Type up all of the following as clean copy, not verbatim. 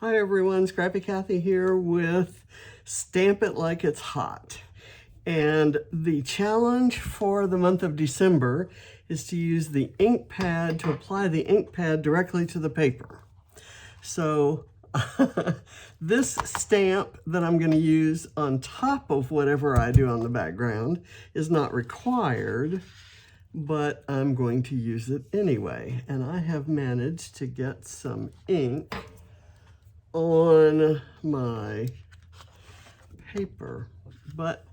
Hi everyone, Scrappy Kathy here with Stamp It Like It's Hot. And the challenge for the month of December is to use the ink pad, to apply the ink pad directly to the paper. So this stamp that I'm going to use on top of whatever I do on the background is not required, but I'm going to use it anyway. And I have managed to get some ink on my paper, but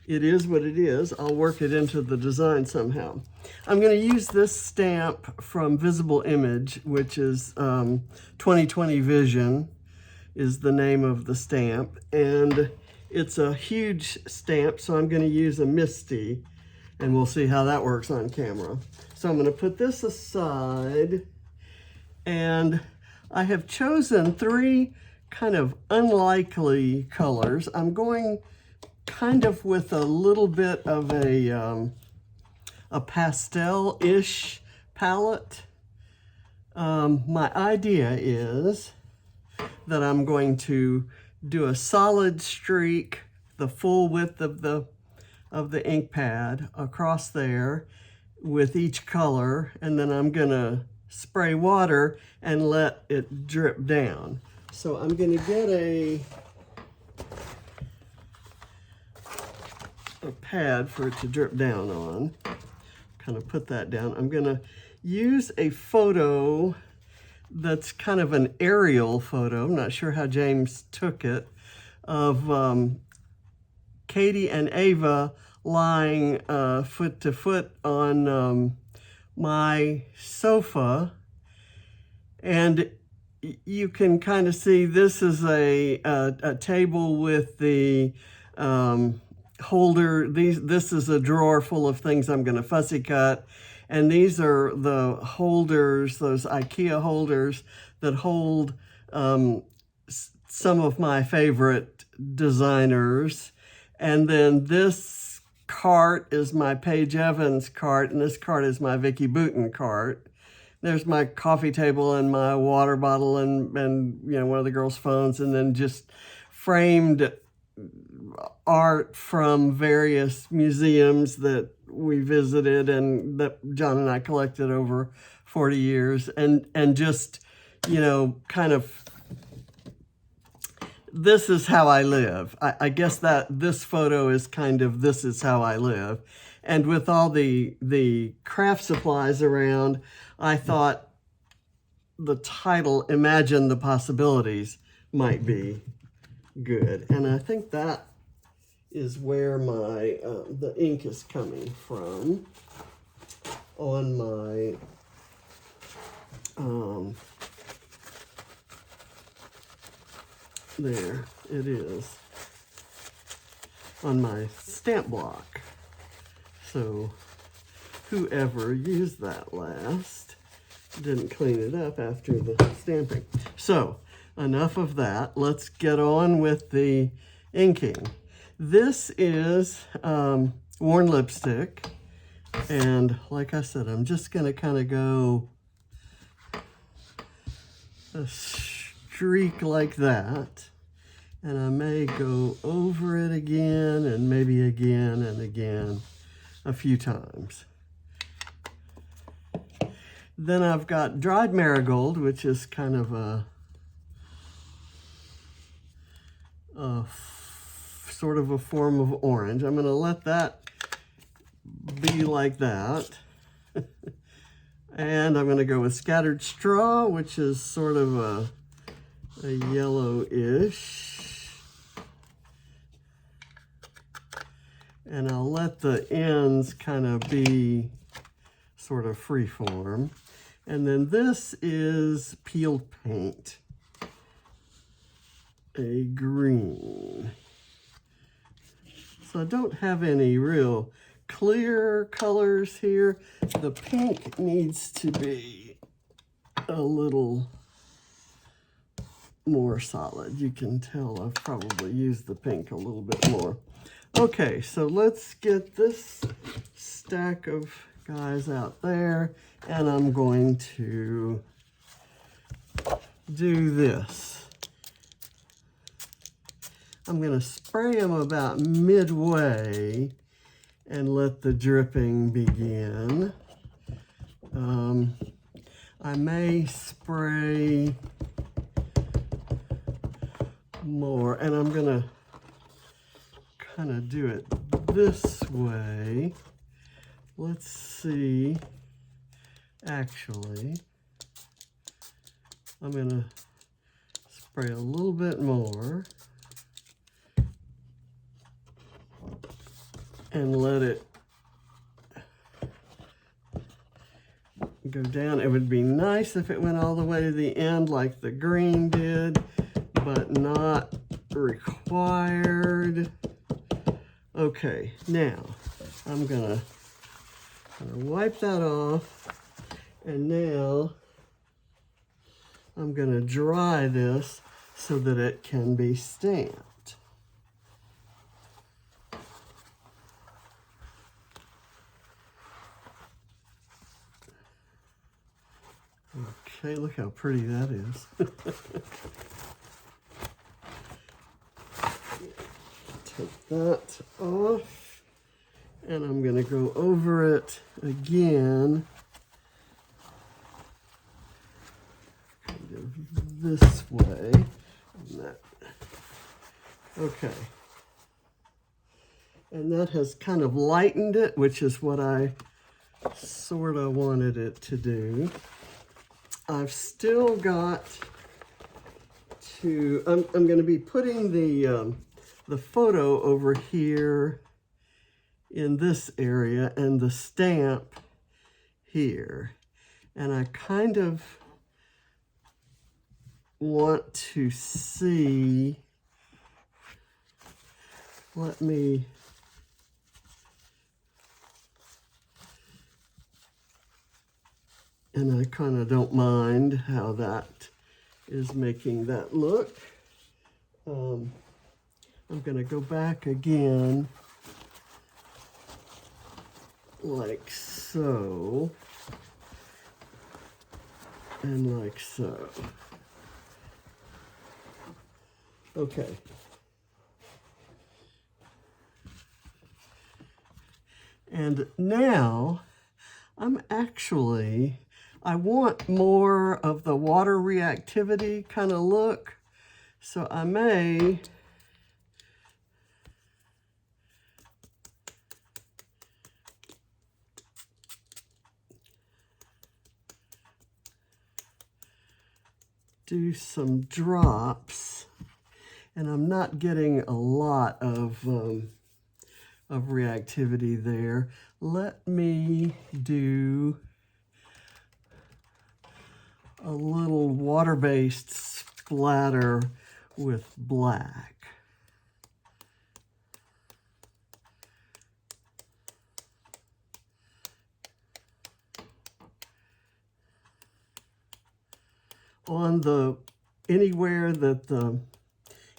it is what it is. I'll work it into the design somehow. I'm going to use this stamp from Visible Image, which is 2020 Vision is the name of the stamp, and it's a huge stamp, so I'm going to use a Misty, and we'll see how that works on camera. So I'm going to put this aside, and I have chosen three kind of unlikely colors. I'm going kind of with a little bit of a pastel-ish palette. My idea is that I'm going to do a solid streak, the full width of the ink pad across there with each color, and then I'm gonna spray water and let it drip down. So I'm going to get a pad for it to drip down on. Kind of put that down. I'm going to use a photo that's kind of an aerial photo. I'm not sure how James took it, of Katie and Ava lying foot to foot on my sofa. And you can kind of see this is a table with the holder. This is a drawer full of things I'm going to fussy cut. And these are the holders, those IKEA holders that hold some of my favorite designers. And then this cart is my Paige Evans cart, and this cart is my Vicky Bouton cart. There's my coffee table and my water bottle and you know, one of the girls' phones, and then just framed art from various museums that we visited and that John and I collected over 40 years, and just, you know, kind of, this is how I live. I guess that this photo is kind of, this is how I live. And with all the craft supplies around, I thought the title, Imagine the Possibilities, might be good. And I think that is where my the ink is coming from on my there it is on my stamp block. So whoever used that last didn't clean it up after the stamping. So enough of that. Let's get on with the inking. This is worn lipstick, and like I said, I'm just going to kind of go a streak like that, and I may go over it again and maybe again and again a few times. Then I've got dried marigold, which is kind of a sort of a form of orange. I'm going to let that be like that. And I'm going to go with scattered straw, which is sort of a yellowish. And I'll let the ends kind of be sort of free form. And then this is peeled paint, a green. So I don't have any real clear colors here. The pink needs to be a little more solid. You can tell I've probably used the pink a little bit more. Okay, so let's get this stack of guys out there, and I'm going to do this. I'm going to spray them about midway and let the dripping begin. I may spray more, and I'm going to kind of do it this way. Let's see. Actually, I'm going to spray a little bit more and let it go down. It would be nice if it went all the way to the end like the green did, but not required. Okay, now I'm gonna wipe that off, and now I'm gonna dry this so that it can be stamped. Okay, look how pretty that is. Take that off, and I'm going to go over it again, kind of this way. Okay. And that has kind of lightened it, which is what I sort of wanted it to do. I've still got to, I'm going to be putting the photo over here in this area and the stamp here. And I kind of want to see, and I kind of don't mind how that is making that look. I'm going to go back again like so and like so. Okay. And now I want more of the water reactivity kind of look, so I may do some drops, and I'm not getting a lot of reactivity there. Let me do a little water-based splatter with black. On anywhere that the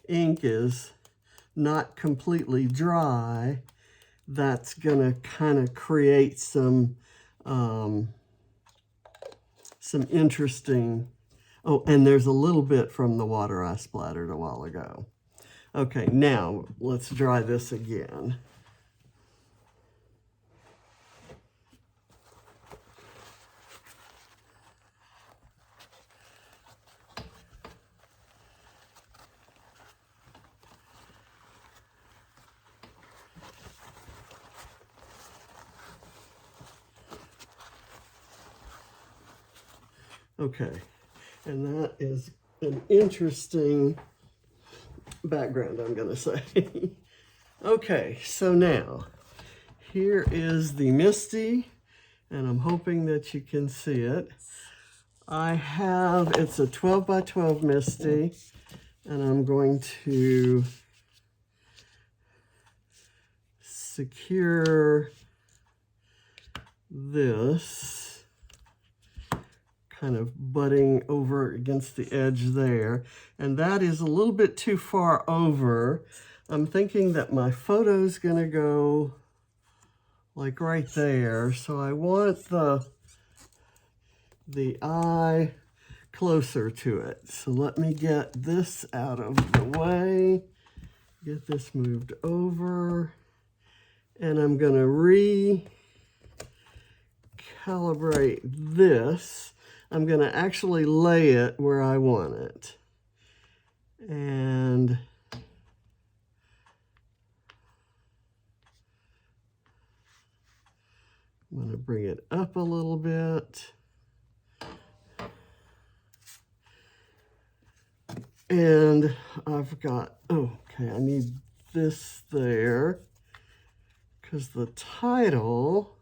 ink is not completely dry, that's gonna kind of create some interesting, oh, and there's a little bit from the water I splattered a while ago. Okay, now let's dry this again. Okay, and that is an interesting background, I'm going to say. Okay, so now here is the Misty, and I'm hoping that you can see it. It's a 12 by 12 Misty, and I'm going to secure this kind of butting over against the edge there, and that is a little bit too far over. I'm thinking that my photo's gonna go like right there, so I want the eye closer to it. So let me get this out of the way, Get this moved over, and I'm going to recalibrate this. I'm going to actually lay it where I want it. And I'm going to bring it up a little bit. And I've got, oh, okay, I need this there because the title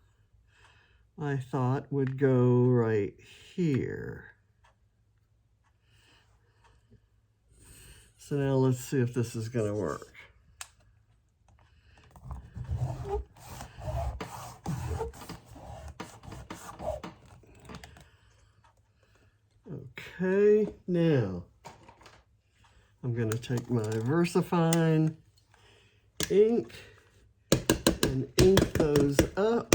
I thought would go right here. So now let's see if this is going to work. Okay, now I'm going to take my VersaFine ink and ink those up.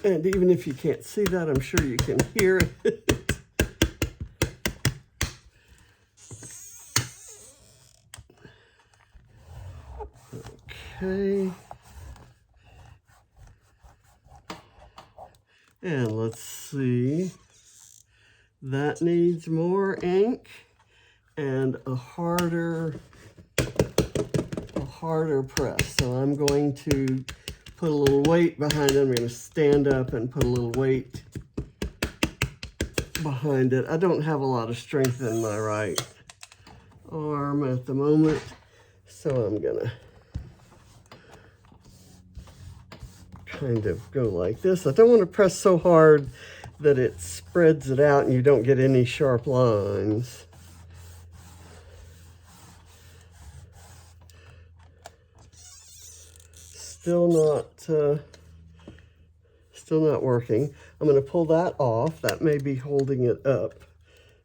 And even if you can't see that, I'm sure you can hear it. Okay. And let's see. That needs more ink and a harder press. So I'm going to put a little weight behind it. I'm going to stand up and put a little weight behind it. I don't have a lot of strength in my right arm at the moment, so I'm going to kind of go like this. I don't want to press so hard that it spreads it out and you don't get any sharp lines. Still not working. I'm going to pull that off. That may be holding it up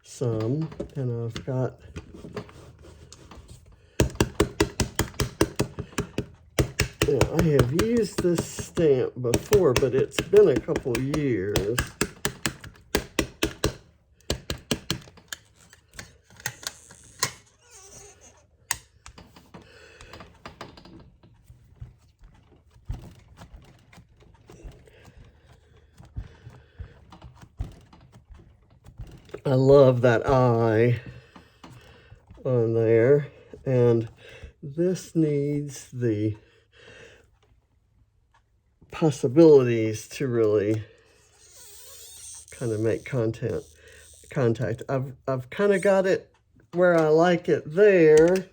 some. And I've got I have used this stamp before, but it's been a couple years. I love that eye on there, and this needs the possibilities to really kind of make contact. I've kind of got it where I like it there,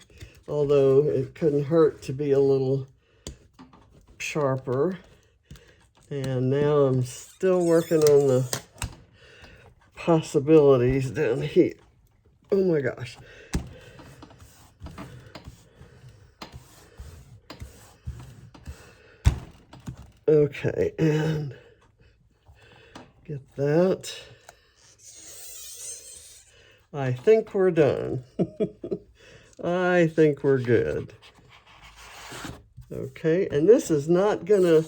although it couldn't hurt to be a little sharper. And now I'm still working on the possibilities down here. Oh my gosh. Okay, and get that. I think we're done. I think we're good. Okay, and this is not gonna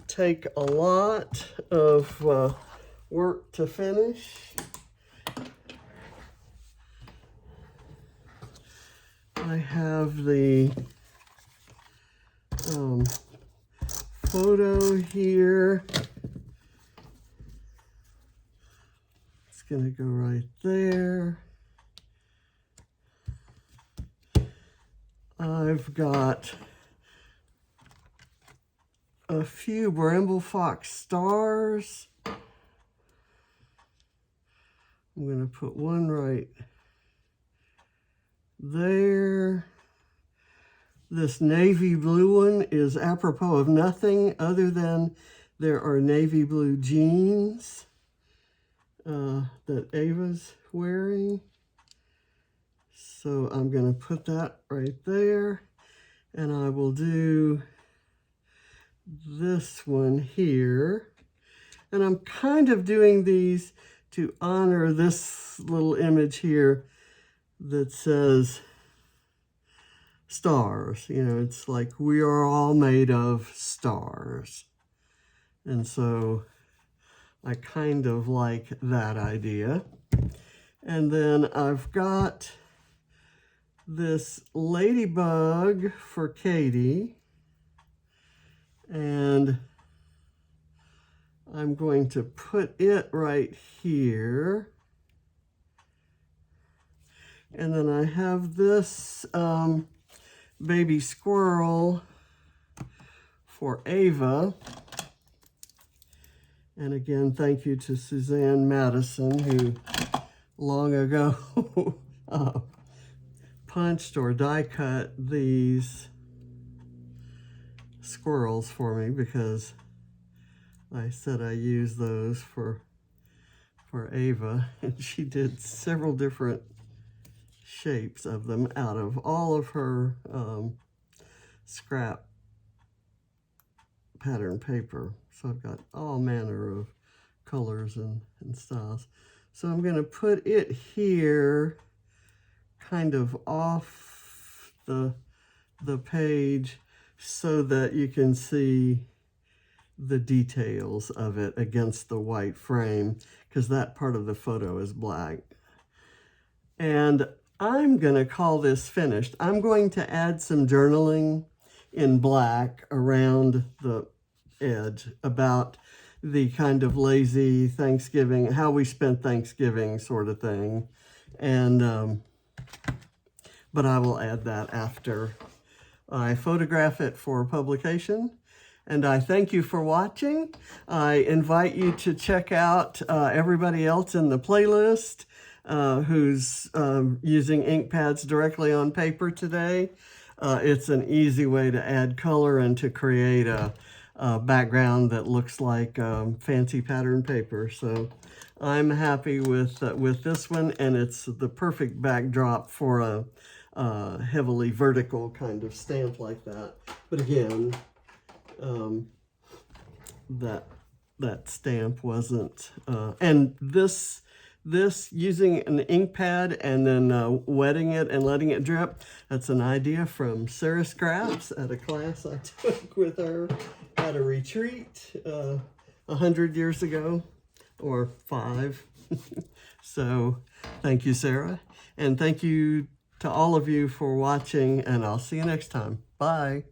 take a lot of work to finish. I have the photo here. It's gonna go right there. I've got a few Bramble Fox stars. I'm gonna put one right there. This navy blue one is apropos of nothing other than there are navy blue jeans that Ava's wearing. So I'm going to put that right there, and I will do this one here. And I'm kind of doing these to honor this little image here that says stars. You know, it's like we are all made of stars. And so I kind of like that idea. And then I've got this ladybug for Katie. And I'm going to put it right here. And then I have this baby squirrel for Ava. And again, thank you to Suzanne Madison, who long ago punched or die cut these squirrels for me, because I said I use those for Ava, and she did several different shapes of them out of all of her scrap pattern paper. So I've got all manner of colors and styles. So I'm going to put it here kind of off the page so that you can see the details of it against the white frame, because that part of the photo is black. And I'm going to call this finished. I'm going to add some journaling in black around the edge about the kind of lazy Thanksgiving, how we spent Thanksgiving sort of thing. And but I will add that after I photograph it for publication. And I thank you for watching. I invite you to check out everybody else in the playlist who's using ink pads directly on paper today. It's an easy way to add color and to create a background that looks like fancy pattern paper. So I'm happy with this one, and it's the perfect backdrop for a heavily vertical kind of stamp like that. But again, that stamp wasn't, and this using an ink pad and then wetting it and letting it drip, that's an idea from Sarah Scraps at a class I took with her at a retreat 100 years ago, or 5. So thank you, Sarah, and thank you to all of you for watching, and I'll see you next time. Bye.